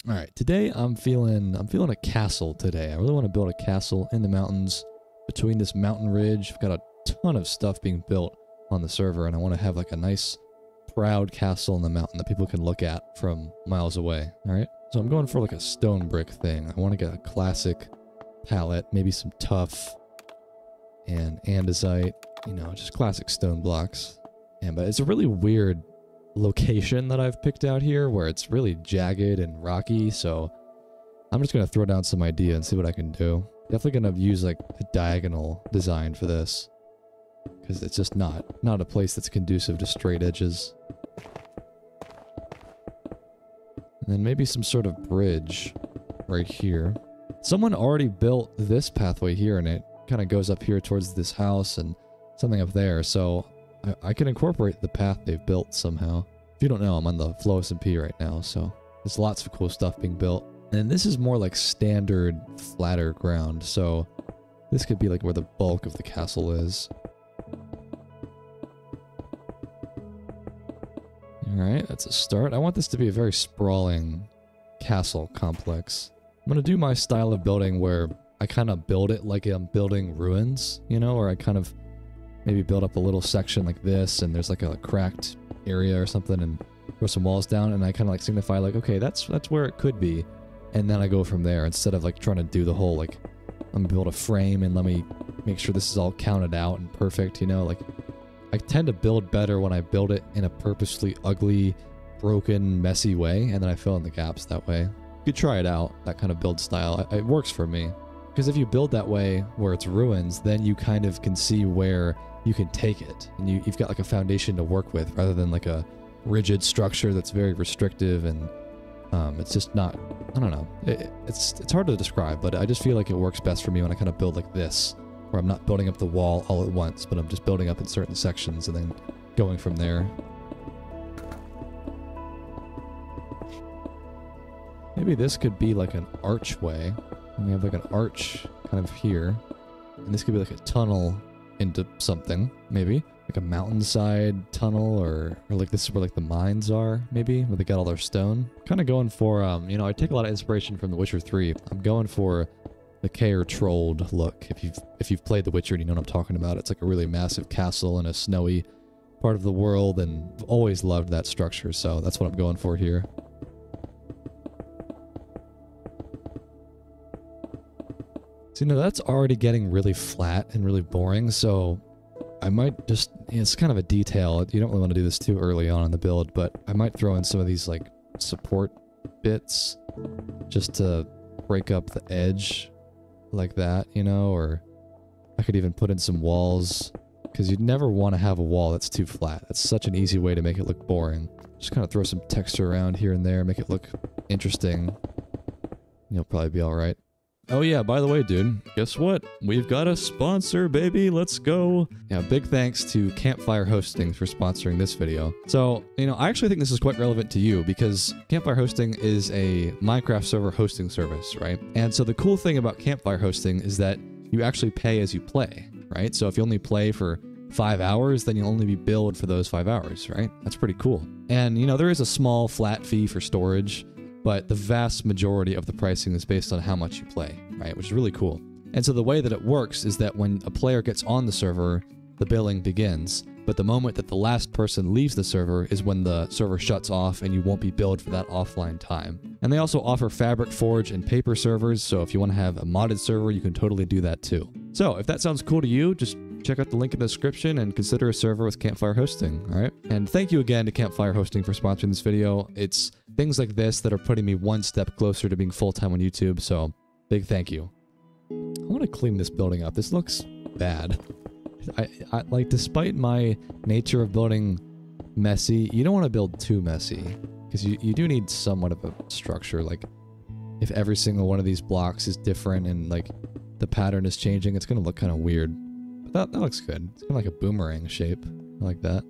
All right, today I'm feeling a castle today. I really want to build a castle in the mountains between this mountain ridge. I've got a ton of stuff being built on the server, and I want to have like a nice, proud castle in the mountain that people can look at from miles away. All right, so I'm going for like a stone brick thing. I want to get a classic palette, maybe some tuff and andesite, you know, just classic stone blocks. But it's a really weird location that I've picked out here where it's really jagged and rocky, so I'm just gonna throw down some idea and see what I can do. Definitely gonna use like a diagonal design for this because it's just not a place that's conducive to straight edges. And then maybe some sort of bridge right here. Someone already built this pathway here, and it kind of goes up here towards this house and something up there, so I can incorporate the path they've built somehow. If you don't know, I'm on the Flow SMP right now, so there's lots of cool stuff being built. And this is more like standard flatter ground, so this could be like where the bulk of the castle is. Alright, that's a start. I want this to be a very sprawling castle complex. I'm gonna do my style of building where I kind of build it like I'm building ruins, you know, or I kind of maybe build up a little section like this, and there's like a cracked area or something, and throw some walls down, and I kind of like signify like, okay, that's where it could be, and then I go from there instead of like trying to do the whole like, let me build a frame and let me make sure this is all counted out and perfect, you know, like I tend to build better when I build it in a purposely ugly, broken, messy way, and then I fill in the gaps that way. You could try it out, that kind of build style. It works for me. Because if you build that way where it's ruins, then you kind of can see where you can take it, and you've got like a foundation to work with rather than like a rigid structure that's very restrictive, and it's just not, I don't know, it's hard to describe, but I just feel like it works best for me when I kind of build like this, where I'm not building up the wall all at once, but I'm just building up in certain sections and then going from there. Maybe this could be like an archway, and we have like an arch kind of here, and this could be like a tunnel into something, maybe like a mountainside tunnel, or like this is where like the mines are, maybe where they got all their stone. Kind of going for you know, I take a lot of inspiration from The Witcher 3. I'm going for the Kaer Trolled look. If you've played The Witcher and you know what I'm talking about, it's like a really massive castle in a snowy part of the world, and I've always loved that structure, so that's what I'm going for here. So, you know, that's already getting really flat and really boring, so I might just, it's kind of a detail. You don't really want to do this too early on in the build, but I might throw in some of these, like, support bits just to break up the edge like that, you know, or I could even put in some walls, because you'd never want to have a wall that's too flat. That's such an easy way to make it look boring. Just kind of throw some texture around here and there, make it look interesting. You'll probably be alright. Oh yeah, by the way, dude, guess what? We've got a sponsor, baby. Let's go. Yeah, big thanks to Campfire Hosting for sponsoring this video. So, you know, I actually think this is quite relevant to you because Campfire Hosting is a Minecraft server hosting service, right? And so the cool thing about Campfire Hosting is that you actually pay as you play, right? So if you only play for 5 hours, then you'll only be billed for those 5 hours, right? That's pretty cool. And, you know, there is a small flat fee for storage, but the vast majority of the pricing is based on how much you play, right? Which is really cool. And so the way that it works is that when a player gets on the server, the billing begins, but the moment that the last person leaves the server is when the server shuts off and you won't be billed for that offline time. And they also offer Fabric Forge and Paper servers, so if you want to have a modded server, you can totally do that too. So if that sounds cool to you, just check out the link in the description and consider a server with Campfire Hosting, alright? And thank you again to Campfire Hosting for sponsoring this video. It's things like this that are putting me one step closer to being full-time on YouTube, so big thank you. I want to clean this building up. This looks bad. I like, despite my nature of building messy, you don't want to build too messy, because you do need somewhat of a structure. Like, if every single one of these blocks is different and, like, the pattern is changing, it's going to look kind of weird. But that looks good. It's kind of like a boomerang shape. I like that.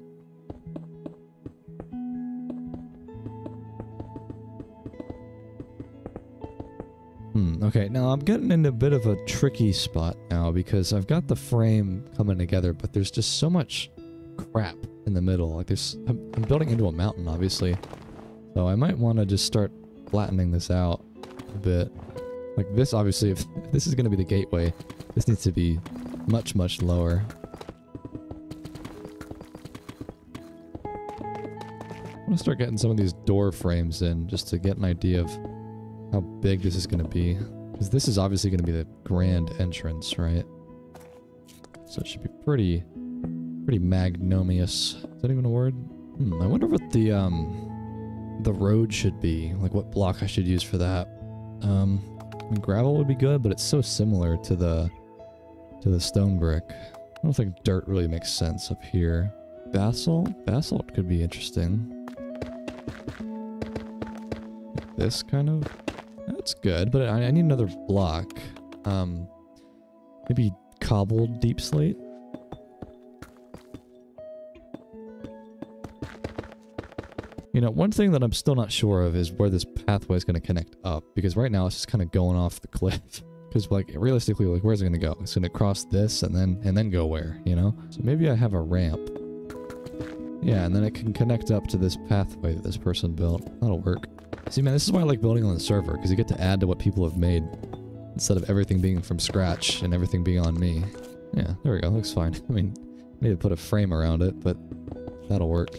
Okay, now I'm getting into a bit of a tricky spot now because I've got the frame coming together, but there's just so much crap in the middle. Like I'm building into a mountain, obviously. So I might want to just start flattening this out a bit. Like this, obviously, if this is going to be the gateway, this needs to be much, much lower. I'm going to start getting some of these door frames in just to get an idea of how big this is going to be. Because this is obviously going to be the grand entrance, right? So it should be pretty magnanimous. Is that even a word? I wonder what the road should be. Like what block I should use for that. I mean, gravel would be good, but it's so similar to the stone brick. I don't think dirt really makes sense up here. Basalt? Basalt could be interesting. This kind of... That's good, but I need another block. Maybe cobbled deep slate? You know, one thing that I'm still not sure of is where this pathway is going to connect up, because right now it's just kind of going off the cliff. Because, like, realistically, like, where's it going to go? It's going to cross this and then go where, you know? So maybe I have a ramp. Yeah, and then it can connect up to this pathway that this person built. That'll work. See, man, this is why I like building on the server, because you get to add to what people have made, instead of everything being from scratch and everything being on me. Yeah, there we go. Looks fine. I mean, maybe put a frame around it, but that'll work.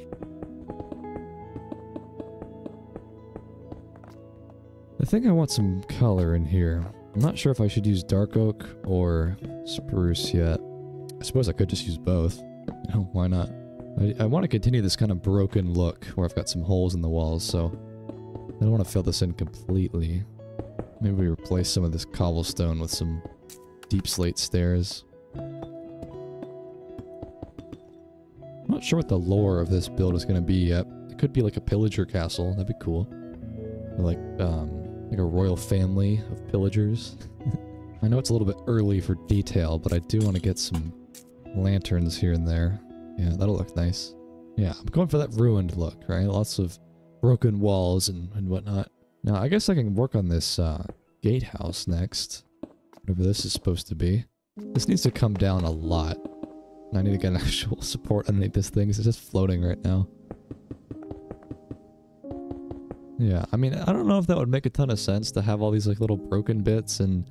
I think I want some color in here. I'm not sure if I should use dark oak or spruce yet. I suppose I could just use both. You know, why not? I want to continue this kind of broken look where I've got some holes in the walls, so I don't want to fill this in completely. Maybe we replace some of this cobblestone with some deep slate stairs. I'm not sure what the lore of this build is going to be yet. It could be like a pillager castle. That'd be cool. Or like a royal family of pillagers. I know it's a little bit early for detail, but I do want to get some lanterns here and there. Yeah, that'll look nice. Yeah, I'm going for that ruined look, right? Lots of broken walls and whatnot. Now, I guess I can work on this gatehouse next. Whatever this is supposed to be. This needs to come down a lot. And I need to get an actual support underneath this thing, because it's just floating right now. Yeah, I mean, I don't know if that would make a ton of sense to have all these like little broken bits and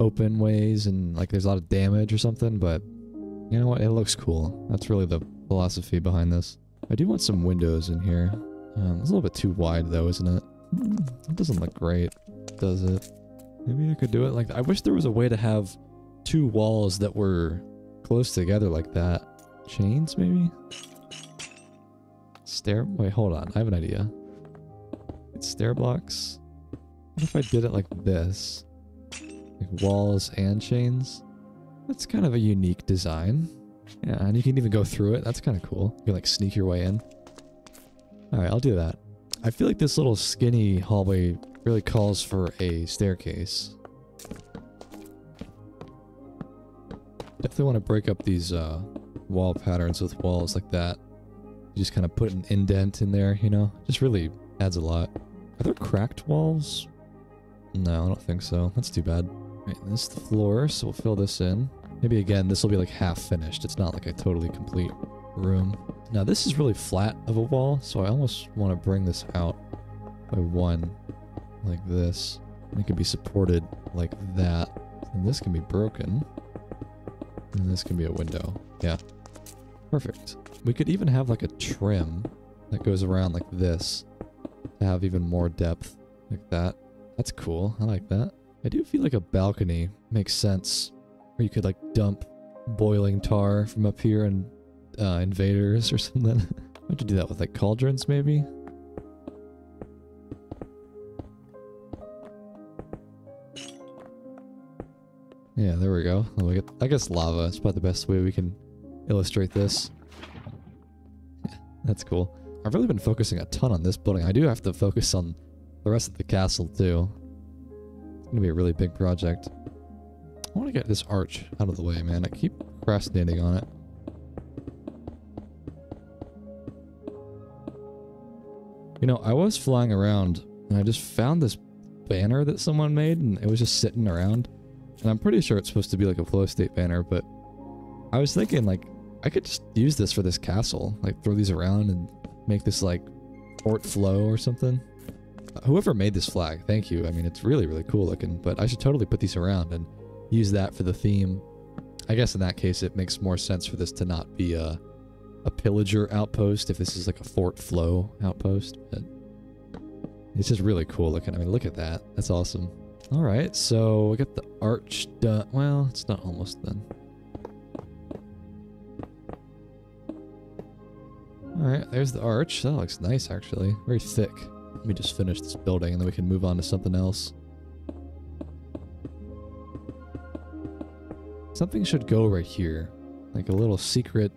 open ways and like there's a lot of damage or something, but you know what? It looks cool. That's really the philosophy behind this. I do want some windows in here. It's a little bit too wide though, isn't it? It doesn't look great, does it? Maybe I could do it like that. I wish there was a way to have two walls that were close together like that. Chains, maybe? Wait, hold on. I have an idea. It's stair blocks. What if I did it like this? Like walls and chains? That's kind of a unique design. Yeah, and you can even go through it. That's kind of cool. You can like sneak your way in. Alright, I'll do that. I feel like this little skinny hallway really calls for a staircase. Definitely want to break up these wall patterns with walls like that. You just kind of put an indent in there, you know? Just really adds a lot. Are there cracked walls? No, I don't think so. That's too bad. Right, this is the floor, so we'll fill this in. Maybe again, this will be like half finished. It's not like a totally complete room. Now this is really flat of a wall, so I almost want to bring this out by one, like this. And it can be supported like that. And this can be broken. And this can be a window. Yeah. Perfect. We could even have like a trim that goes around like this to have even more depth like that. That's cool. I like that. I do feel like a balcony makes sense, where you could like dump boiling tar from up here and invaders or something. I have to do that with like cauldrons maybe. Yeah, there we go. Oh, I guess lava is probably the best way we can illustrate this. Yeah, that's cool. I've really been focusing a ton on this building. I do have to focus on the rest of the castle too. It's gonna be a really big project. I want to get this arch out of the way, man. I keep procrastinating on it. You know, I was flying around and I just found this banner that someone made and it was just sitting around. And I'm pretty sure it's supposed to be like a flow state banner, but I was thinking like I could just use this for this castle. Like throw these around and make this like fort flow or something. Whoever made this flag, thank you. I mean, it's really, really cool looking, but I should totally put these around and use that for the theme. I guess in that case, it makes more sense for this to not be a pillager outpost if this is like a Fort Flow outpost, but it's just really cool looking. I mean, look at that. That's awesome. All right, so we got the arch done. Well, it's not almost done. All right, there's the arch. That looks nice, actually. Very thick. Let me just finish this building, and then we can move on to something else. Something should go right here. Like a little secret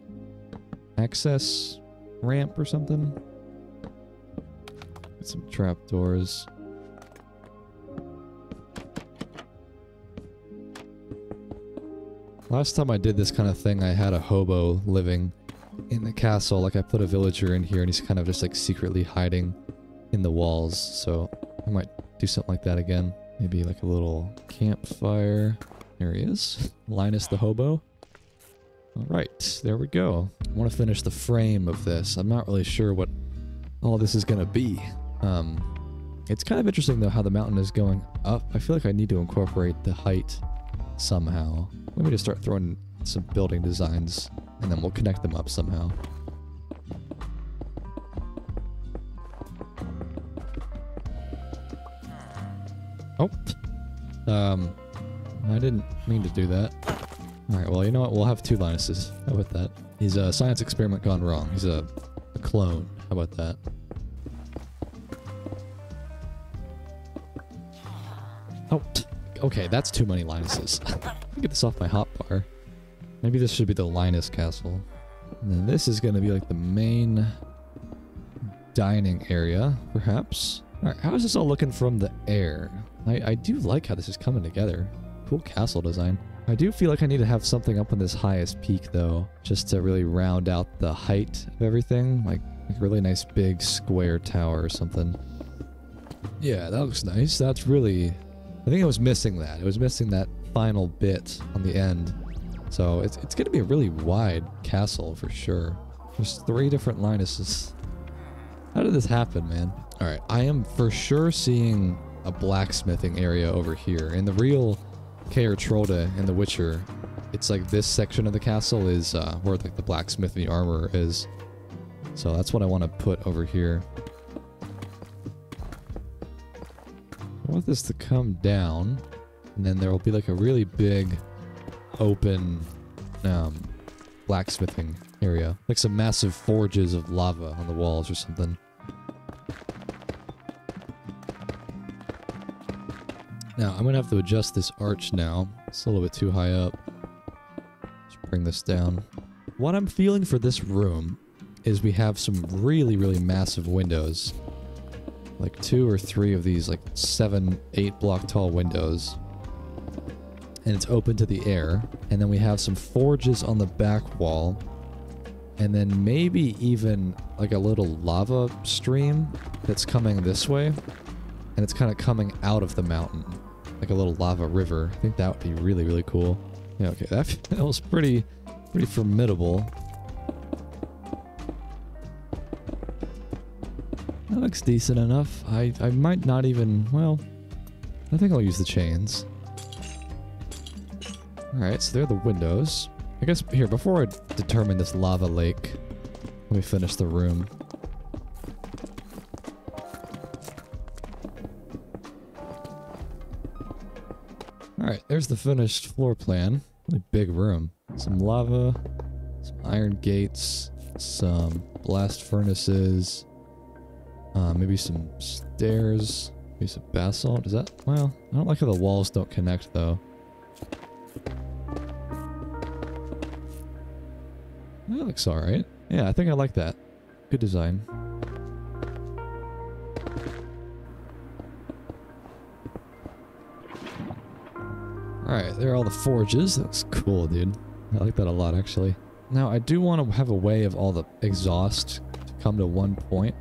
access ramp or something. Get some trapdoors. Last time I did this kind of thing, I had a hobo living in the castle. Like, I put a villager in here and he's kind of just like secretly hiding in the walls. So I might do something like that again. Maybe like a little campfire. There he is. Linus the hobo. Alright, there we go. I want to finish the frame of this. I'm not really sure what all this is going to be. It's kind of interesting though how the mountain is going up. I feel like I need to incorporate the height somehow. Let me just start throwing some building designs and then we'll connect them up somehow. Oh. I didn't mean to do that. Alright, well, you know what? We'll have two Linuses. How about that? He's a science experiment gone wrong. He's a clone. How about that? Oh, okay, that's too many Linuses. Get this off my hotbar. Maybe this should be the Linus Castle. And then this is going to be like the main dining area, perhaps. Alright, how is this all looking from the air? I do like how this is coming together. Cool castle design. I do feel like I need to have something up on this highest peak, though, just to really round out the height of everything. Like a really nice big square tower or something. Yeah, that looks nice. That's really... I think I was missing that. It was missing that final bit on the end. So it's going to be a really wide castle for sure. There's 3 different Linuses. How did this happen, man? Alright, I am for sure seeing a blacksmithing area over here. In the real Kaer Trolde in The Witcher, it's like this section of the castle is where like the blacksmith and the armorer is. So that's what I want to put over here. I want this to come down, and then there will be like a really big open blacksmithing area. Like some massive forges of lava on the walls or something. Now, I'm going to have to adjust this arch now. It's a little bit too high up. Let's bring this down. What I'm feeling for this room is we have some really, really massive windows. Like 2 or 3 of these, like 7, 8 block tall windows. And it's open to the air. And then we have some forges on the back wall. And then maybe even like a little lava stream that's coming this way. And it's kind of coming out of the mountain. Like a little lava river. I think that would be really, really cool. Yeah, okay, that feels pretty formidable. That looks decent enough. I might not even, well, I think I'll use the chains. Alright, so they're the windows. I guess, here, before I determine this lava lake, let me finish the room. Alright, there's the finished floor plan. Really big room. Some lava, some iron gates, some blast furnaces, maybe some stairs, maybe some basalt. Is that... well, I don't like how the walls don't connect, though. That looks alright. Yeah, I think I like that. Good design. Alright, there are all the forges. That looks cool, dude. I like that a lot, actually. Now, I do want to have a way of all the exhaust to come to one point.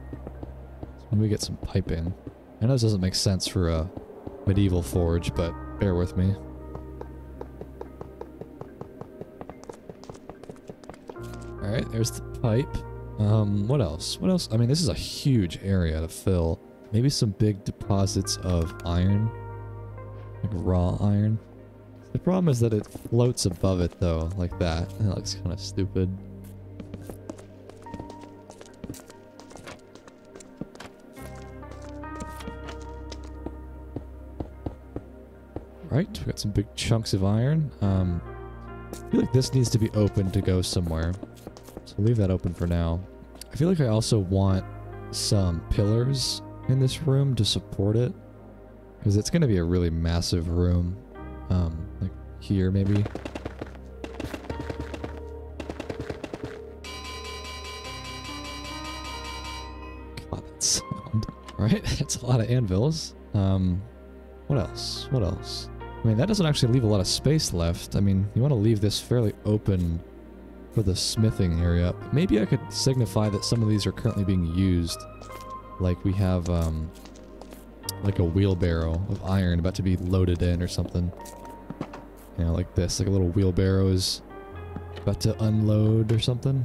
So maybe we get some piping. I know this doesn't make sense for a medieval forge, but bear with me. Alright, there's the pipe. What else? What else? I mean, this is a huge area to fill. Maybe some big deposits of iron. Like raw iron. The problem is that it floats above it though, like that. That looks kind of stupid. Right, we got some big chunks of iron. I feel like this needs to be open to go somewhere. So leave that open for now. I feel like I also want some pillars in this room to support it. Because it's going to be a really massive room. Like here maybe. God, that sound. Right? It's a lot of anvils. What else? What else? I mean, that doesn't actually leave a lot of space left. I mean, you want to leave this fairly open for the smithing area. But maybe I could signify that some of these are currently being used. Like we have, like a wheelbarrow of iron about to be loaded in or something. You know, like this. Like a little wheelbarrow is about to unload or something.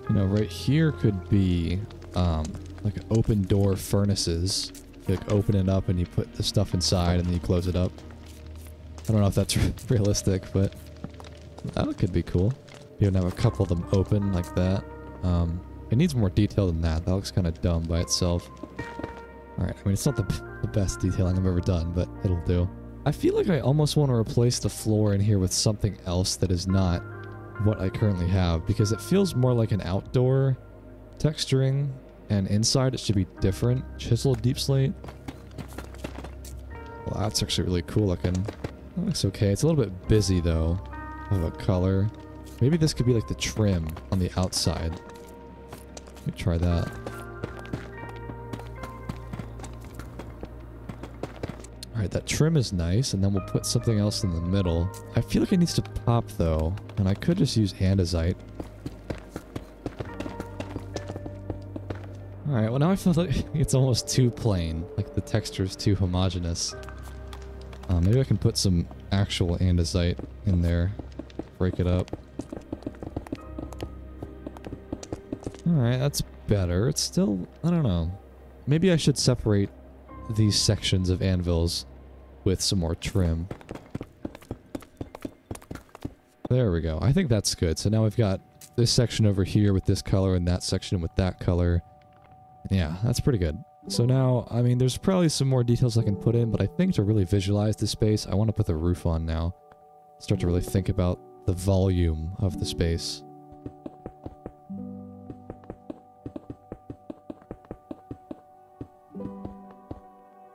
You know, right here could be, like open door furnaces. You like open it up and you put the stuff inside and then you close it up. I don't know if that's realistic, but that could be cool. You would have a couple of them open like that. It needs more detail than that. That looks kind of dumb by itself. Alright, I mean, it's not the best detailing I've ever done, but it'll do. I feel like I almost want to replace the floor in here with something else that is not what I currently have, because it feels more like an outdoor texturing. And inside it should be different. Chiseled deep slate. Well, that's actually really cool looking. That looks okay. It's a little bit busy though, of a color. Maybe this could be like the trim on the outside. Let me try that. Alright, that trim is nice, and then we'll put something else in the middle. I feel like it needs to pop though, and I could just use andesite. Alright, well now I feel like it's almost too plain. Like the texture is too homogeneous. Maybe I can put some actual andesite in there. Break it up. Alright, that's better. It's still, I don't know. Maybe I should separate these sections of anvils with some more trim. There we go. I think that's good. So now we've got this section over here with this color and that section with that color. Yeah, that's pretty good. So now, I mean, there's probably some more details I can put in, but I think to really visualize this space, I want to put the roof on now. Start to really think about the volume of the space.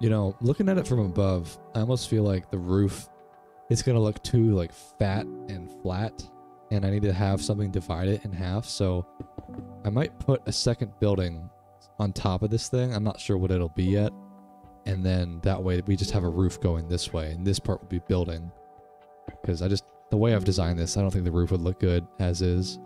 You know, looking at it from above, I almost feel like the roof is going to look too, like, fat and flat, and I need to have something divide it in half, so I might put a second building on top of this thing. I'm not sure what it'll be yet. And then that way we just have a roof going this way, and this part will be building. Because the way I've designed this, I don't think the roof would look good as is.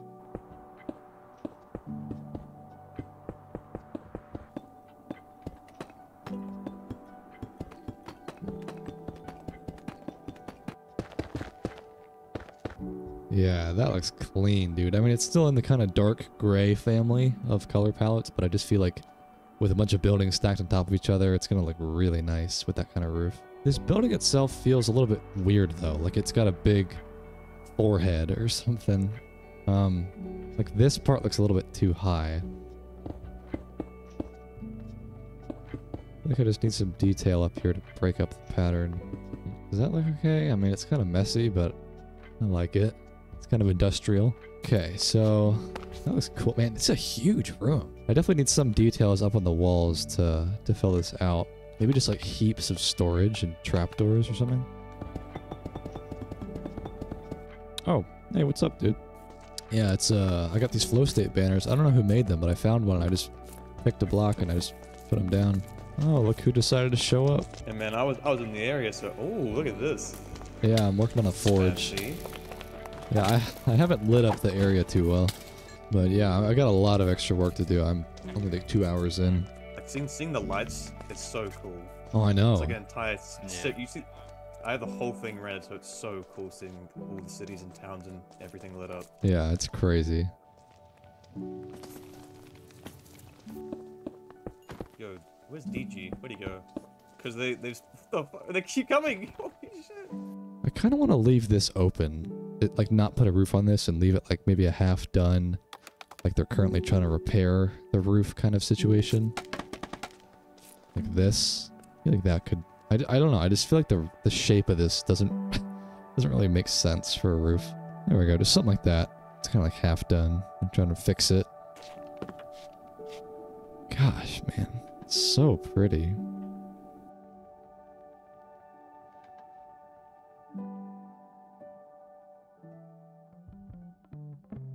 Yeah, that looks clean, dude. I mean, it's still in the kind of dark gray family of color palettes, but I just feel like with a bunch of buildings stacked on top of each other, it's going to look really nice with that kind of roof. This building itself feels a little bit weird, though. Like, it's got a big forehead or something. Like, this part looks a little bit too high. I think I just need some detail up here to break up the pattern. Does that look okay? I mean, it's kind of messy, but I like it. It's kind of industrial. Okay, so that looks cool. Man, it's a huge room. I definitely need some details up on the walls to fill this out. Maybe just like heaps of storage and trapdoors or something. Oh, hey, what's up, dude? Yeah, it's I got these flow state banners. I don't know who made them, but I found one and I just picked a block and I just put them down. Oh, look who decided to show up. Yeah, man, I was in the area, so oh, look at this. Yeah, I'm working on a forge. Fancy. Yeah, I haven't lit up the area too well. But yeah, I got a lot of extra work to do. I'm only like 2 hours in. Like seeing the lights, it's so cool. Oh, I know. It's like an entire you see, I have the whole thing rented, so it's so cool seeing all the cities and towns and everything lit up. Yeah, it's crazy. Yo, where's DG? Where'd he go? Because they keep coming. Holy shit. I kind of want to leave this open. Like not put a roof on this and leave it like maybe a half done. Like they're currently trying to repair the roof kind of situation. Like this. I feel like that could... I don't know. I just feel like the shape of this doesn't really make sense for a roof. There we go. Just something like that. It's kind of like half done. I'm trying to fix it. Gosh, man. It's so pretty.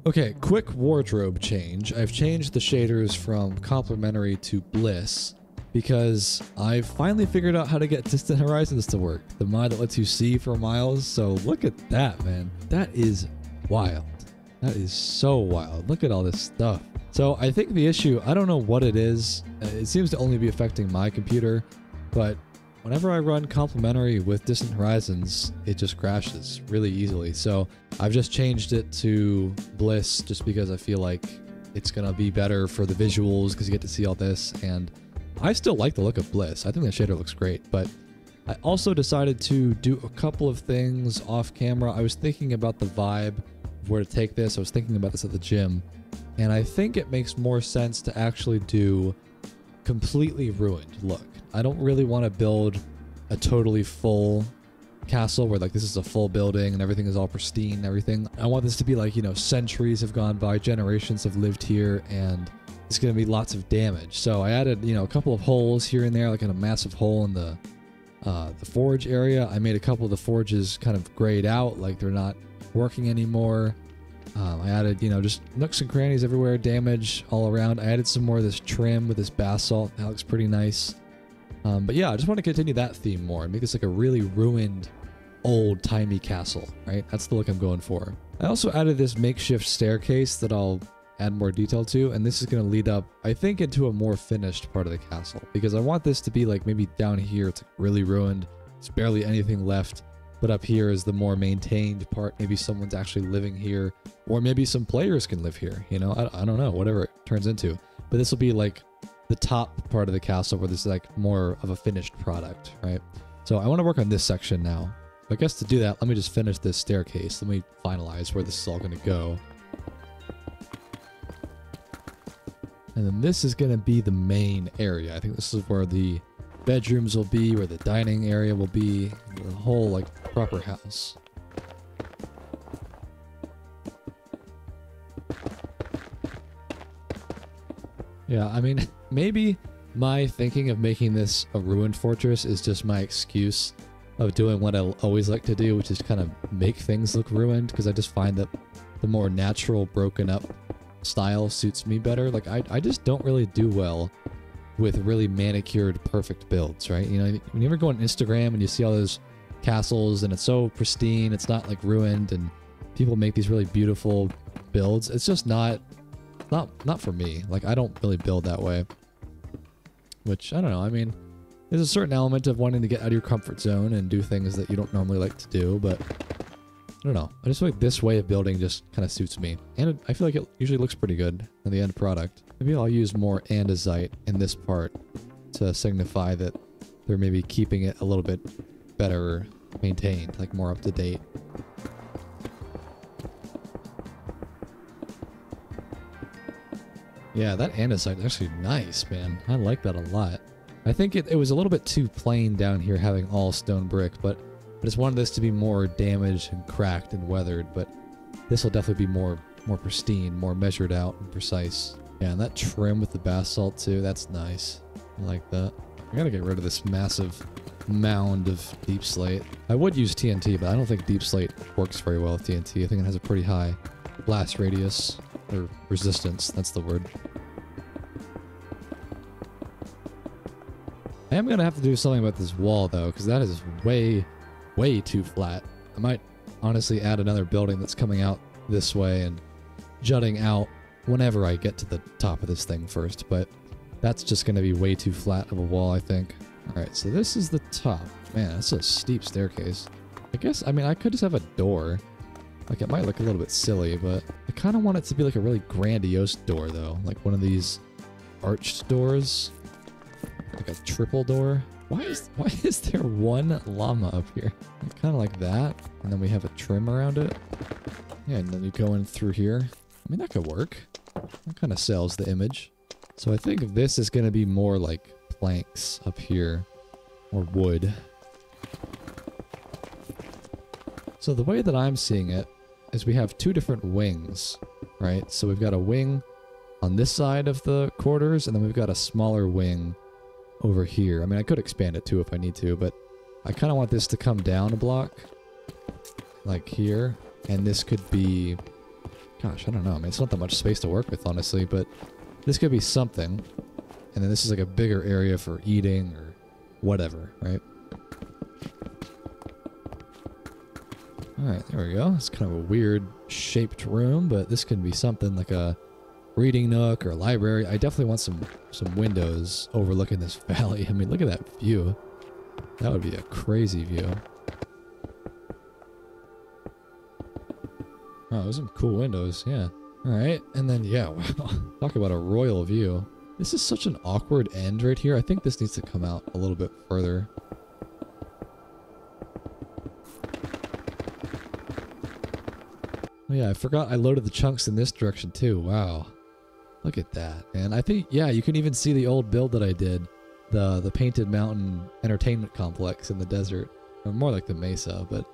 Okay, quick wardrobe change. I've changed the shaders from complementary to bliss because I've finally figured out how to get distant horizons to work. The mod that lets you see for miles. So look at that, man. That is wild. That is so wild. Look at all this stuff. So I think the issue, I don't know what it is. It seems to only be affecting my computer, but whenever I run complementary with distant horizons, it just crashes really easily. So I've just changed it to bliss just because I feel like it's going to be better for the visuals because you get to see all this. And I still like the look of bliss. I think the shader looks great, but I also decided to do a couple of things off camera. I was thinking about the vibe of where to take this. I was thinking about this at the gym, and I think it makes more sense to actually do completely ruined look. I don't really want to build a totally full castle where like this is a full building and everything is all pristine and everything. I want this to be like, you know, centuries have gone by, generations have lived here, and it's going to be lots of damage. So I added, you know, a couple of holes here and there, like in a massive hole in the forge area. I made a couple of the forges kind of grayed out, like they're not working anymore. I added, you know, just nooks and crannies everywhere, damage all around. I added some more of this trim with this basalt. That looks pretty nice. But yeah, I just want to continue that theme more and make this like a really ruined, old-timey castle, right? That's the look I'm going for. I also added this makeshift staircase that I'll add more detail to, and this is going to lead up, I think, into a more finished part of the castle, because I want this to be like maybe down here, it's like really ruined, there's barely anything left, but up here is the more maintained part. Maybe someone's actually living here, or maybe some players can live here, you know? I don't know, whatever it turns into. But this will be like the top part of the castle where this is like more of a finished product, right? So I want to work on this section now. I guess to do that, let me just finish this staircase. Let me finalize where this is all going to go. And then this is going to be the main area. I think this is where the bedrooms will be, where the dining area will be, the whole like proper house. Yeah, I mean, maybe my thinking of making this a ruined fortress is just my excuse of doing what I always like to do, which is kind of make things look ruined, because I just find that the more natural, broken up style suits me better. Like, I just don't really do well with really manicured, perfect builds, right? You know, when you ever go on Instagram and you see all those castles and it's so pristine, it's not like ruined, and people make these really beautiful builds, it's just not for me. Like, I don't really build that way. Which, I don't know, I mean, there's a certain element of wanting to get out of your comfort zone and do things that you don't normally like to do, but I don't know. I just feel like this way of building just kind of suits me. And I feel like it usually looks pretty good in the end product. Maybe I'll use more andesite in this part to signify that they're maybe keeping it a little bit better maintained, like more up to date. Yeah, that andesite is actually nice, man. I like that a lot. I think it was a little bit too plain down here having all stone brick, but I just wanted this to be more damaged and cracked and weathered, but this will definitely be more pristine, more measured out and precise. Yeah, and that trim with the basalt too, that's nice. I like that. I gotta get rid of this massive mound of deep slate. I would use TNT, but I don't think deep slate works very well with TNT. I think it has a pretty high blast radius, or resistance, that's the word. I am gonna have to do something about this wall though, because that is way too flat. I might honestly add another building that's coming out this way and jutting out whenever I get to the top of this thing first, but that's just gonna be way too flat of a wall, I think. Alright, so this is the top. Man, that's a steep staircase. I guess, I mean, I could just have a door. Like, it might look a little bit silly, but I kind of want it to be like a really grandiose door though. Like one of these arched doors. Like a triple door. Why is there one llama up here? Kind of like that. And then we have a trim around it. Yeah, and then you go in through here. I mean, that could work. That kind of sells the image. So I think this is going to be more like planks up here. Or wood. So the way that I'm seeing it is we have two different wings, right? So we've got a wing on this side of the quarters, and then we've got a smaller wing over here. I mean, I could expand it too if I need to, but I kind of want this to come down a block, like here, and this could be, gosh, I don't know. I mean, it's not that much space to work with, honestly, but this could be something, and then this is like a bigger area for eating or whatever, right? Alright, there we go. It's kind of a weird shaped room, but this can be something like a reading nook or a library. I definitely want some windows overlooking this valley. I mean, look at that view. That would be a crazy view. Oh, those are some cool windows, yeah. Alright, and then, yeah, wow. Talk about a royal view. This is such an awkward end right here. I think this needs to come out a little bit further. Oh yeah, I forgot I loaded the chunks in this direction too. Wow. Look at that. And I think, yeah, you can even see the old build that I did. The Painted Mountain Entertainment Complex in the desert. Or more like the mesa, but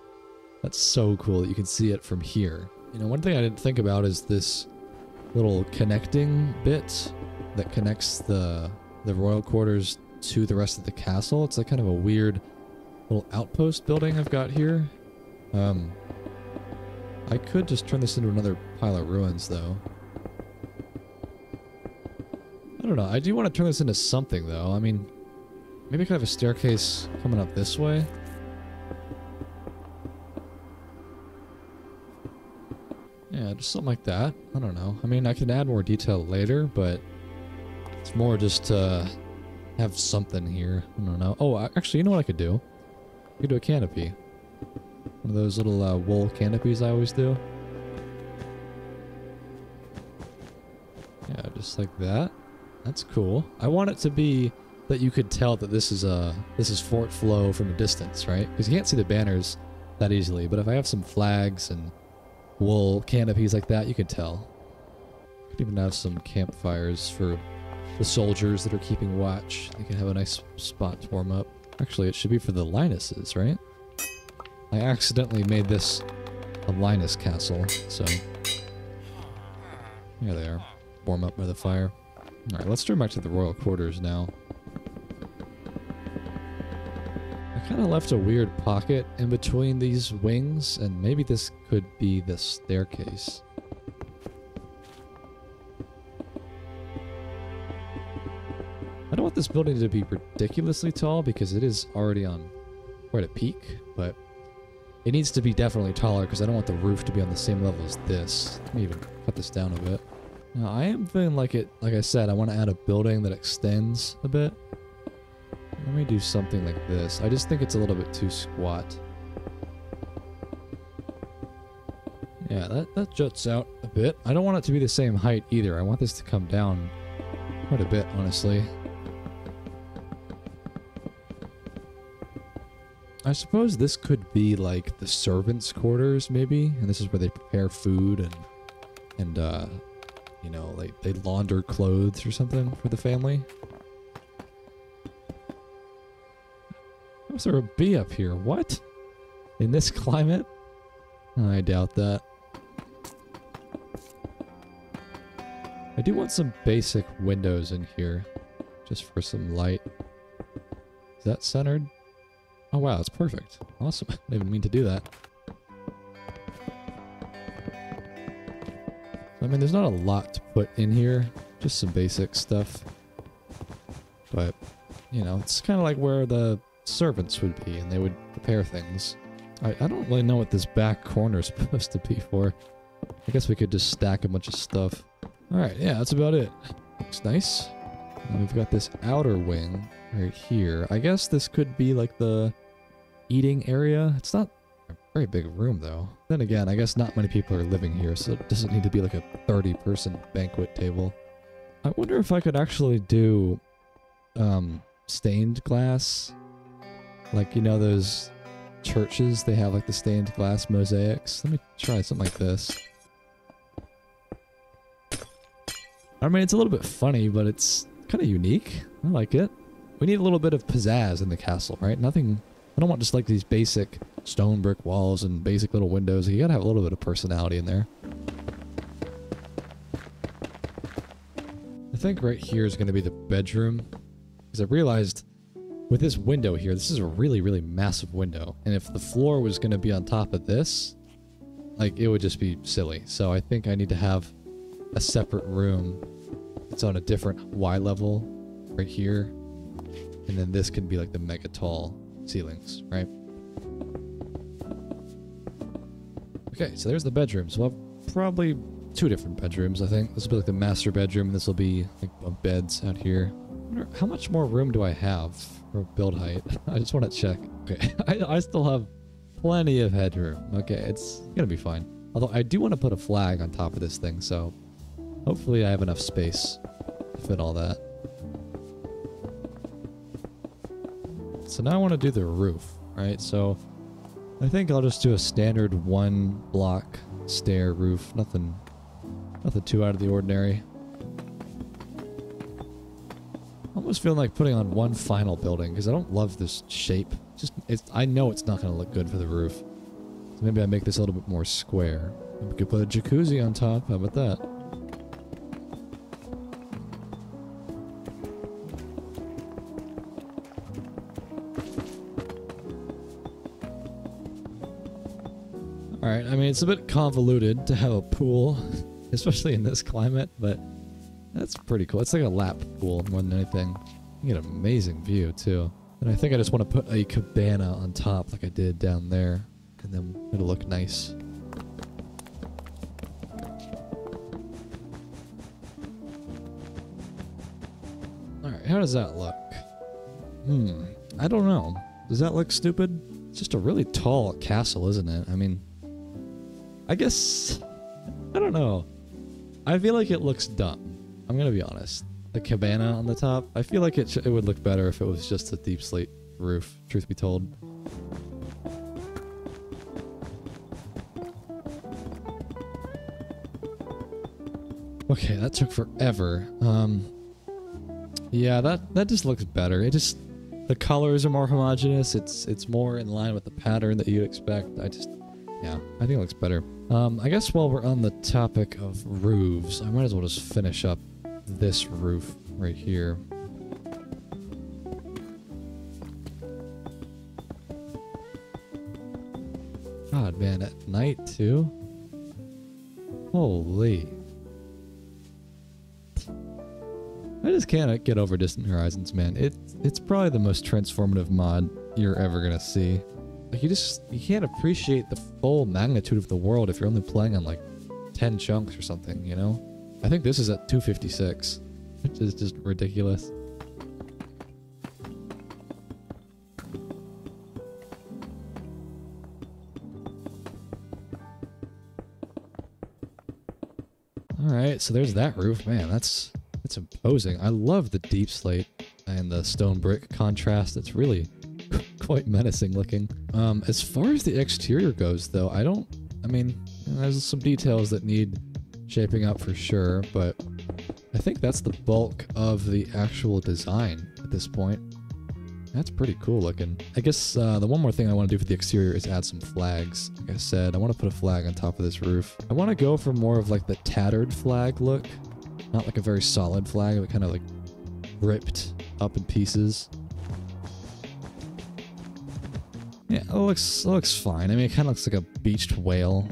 that's so cool that you can see it from here. You know, one thing I didn't think about is this little connecting bit that connects the royal quarters to the rest of the castle. It's like kind of a weird little outpost building I've got here. I could just turn this into another pile of ruins, though. I don't know. I do want to turn this into something, though. I mean, maybe I could have a staircase coming up this way. Yeah, just something like that. I don't know. I mean, I can add more detail later, but it's more just to have something here. I don't know. Oh, actually, you know what I could do? I could do a canopy. One of those little wool canopies I always do. Yeah, just like that. That's cool. I want it to be that you could tell that this is Fort Flo from a distance, right? Because you can't see the banners that easily. But if I have some flags and wool canopies like that, you could tell. Could even have some campfires for the soldiers that are keeping watch. They can have a nice spot to warm up. Actually, it should be for the Linuses, right? I accidentally made this a Linus castle, so there they are. Warm up by the fire. Alright, let's turn back to the royal quarters now. I kind of left a weird pocket in between these wings, and maybe this could be the staircase. I don't want this building to be ridiculously tall because it is already on quite a peak, but it needs to be definitely taller because I don't want the roof to be on the same level as this. Let me even cut this down a bit. Now, I am feeling like it, like I said, I want to add a building that extends a bit. Let me do something like this. I just think it's a little bit too squat. Yeah, that juts out a bit. I don't want it to be the same height either. I want this to come down quite a bit, honestly. I suppose this could be like the servants' quarters, maybe, and this is where they prepare food and you know, like they launder clothes or something for the family. How's there a bee up here? What? In this climate? I doubt that. I do want some basic windows in here, just for some light. Is that centered? Oh wow, it's perfect. Awesome. I didn't even mean to do that. I mean, there's not a lot to put in here. Just some basic stuff. But, you know, it's kind of like where the servants would be, and they would prepare things. I don't really know what this back corner is supposed to be for. I guess we could just stack a bunch of stuff. Alright, yeah, that's about it. Looks nice. And we've got this outer wing right here. I guess this could be like the eating area. It's not a very big room though. Then again, I guess not many people are living here, so it doesn't need to be like a 30-person banquet table. I wonder if I could actually do stained glass. Like, you know, those churches, they have like the stained glass mosaics. Let me try something like this. I mean, it's a little bit funny, but it's kind of unique. I like it. We need a little bit of pizzazz in the castle, right? Nothing... I don't want just like these basic stone brick walls and basic little windows. You gotta have a little bit of personality in there. I think right here is gonna be the bedroom. Because I realized with this window here, this is a really, really massive window. And if the floor was gonna be on top of this, like, it would just be silly. So I think I need to have a separate room that's on a different Y level right here. And then this can be like the mega tall ceilings, right? Okay, so there's the bedroom. So we'll have probably 2 different bedrooms, I think. This will be like the master bedroom, and this will be like beds out here. I wonder, how much more room do I have for build height? I just want to check. Okay, I still have plenty of headroom. Okay, it's gonna be fine. Although I do want to put a flag on top of this thing, so hopefully I have enough space to fit all that. So now I want to do the roof, right? So I think I'll just do a standard 1 block stair roof. Nothing too out of the ordinary. Almost feeling like putting on one final building because I don't love this shape. I know it's not going to look good for the roof. So maybe I make this a little bit more square. We could put a jacuzzi on top. How about that? Alright, I mean, it's a bit convoluted to have a pool, especially in this climate, but that's pretty cool. It's like a lap pool more than anything. You get an amazing view, too. And I think I just want to put a cabana on top like I did down there, and then it'll look nice. Alright, how does that look? I don't know. Does that look stupid? It's just a really tall castle, isn't it? I mean... I guess... I don't know. I feel like it looks dumb. I'm gonna be honest. The cabana on the top, I feel like it would look better if it was just a deep slate roof, truth be told. Okay, that took forever. Yeah, that just looks better. It just... The colors are more homogeneous. It's more in line with the pattern that you'd expect. Yeah, I think it looks better. I guess while we're on the topic of roofs, I might as well just finish up this roof right here. God, man, at night too? Holy. I just can't get over Distant Horizons, man. It's probably the most transformative mod you're ever gonna see. Like, you can't appreciate the full magnitude of the world if you're only playing on like 10 chunks or something, you know? I think this is at 256, which is just ridiculous. Alright, so there's that roof. Man, that's imposing. I love the deep slate and the stone brick contrast. It's really quite menacing looking. As far as the exterior goes, though, I mean, there's some details that need shaping up for sure, but I think that's the bulk of the actual design at this point. That's pretty cool looking. I guess the one more thing I want to do for the exterior is add some flags. Like I said, I want to put a flag on top of this roof. I want to go for more of like the tattered flag look. Not like a very solid flag, but kind of like ripped up in pieces. Yeah, it looks fine. I mean, it kind of looks like a beached whale,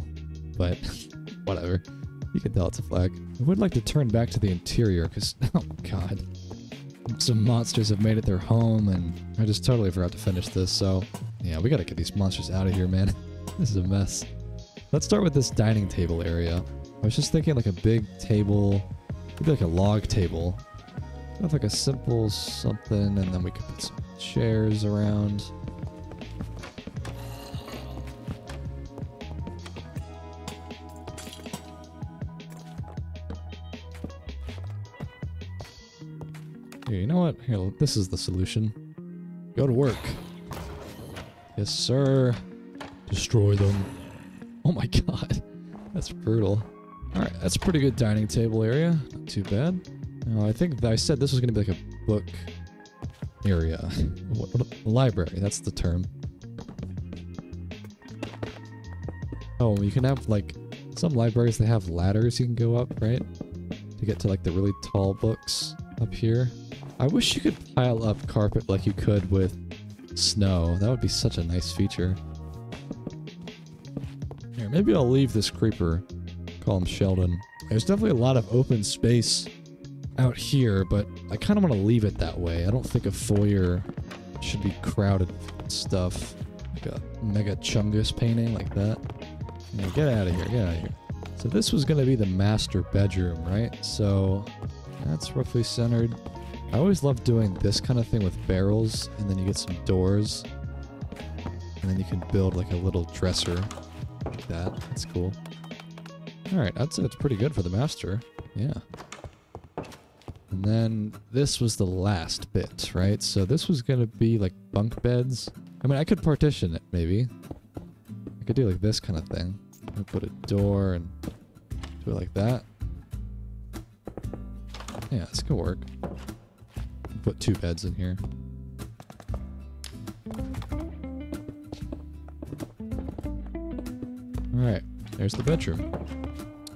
but whatever. You can tell it's a flag. I would like to turn back to the interior, because, oh god. Some monsters have made it their home, and I just totally forgot to finish this, so... Yeah, we gotta get these monsters out of here, man. This is a mess. Let's start with this dining table area. I was just thinking like a big table, maybe like a log table. Have like a simple something, and then we could put some chairs around. Here, you know what? Here, this is the solution. Go to work. Yes, sir. Destroy them. Oh my god. That's brutal. Alright, that's a pretty good dining table area. Not too bad. I think I said this was going to be like a book area. Library, that's the term. Oh, you can have, like, some libraries, they have ladders you can go up, right? To get to, like, the really tall books up here. I wish you could pile up carpet like you could with snow. That would be such a nice feature. Here, maybe I'll leave this creeper. Call him Sheldon. There's definitely a lot of open space out here, but I kind of want to leave it that way. I don't think a foyer should be crowded with stuff. Like a mega chungus painting like that. Yeah, get out of here, get out of here. So this was going to be the master bedroom, right? So that's roughly centered. I always love doing this kind of thing with barrels, and then you get some doors. And then you can build like a little dresser like that. That's cool. Alright, I'd say it's pretty good for the master. Yeah. And then this was the last bit, right? So this was going to be like bunk beds. I mean, I could partition it, maybe. I could do like this kind of thing. I'll put a door and do it like that. Yeah, this could work. Put 2 beds in here. Alright, there's the bedroom.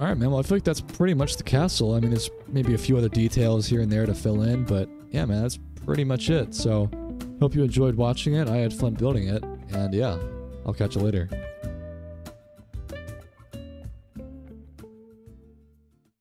Alright, man, well, I feel like that's pretty much the castle. I mean, there's maybe a few other details here and there to fill in, but yeah, man, that's pretty much it. So, hope you enjoyed watching it. I had fun building it, and yeah, I'll catch you later.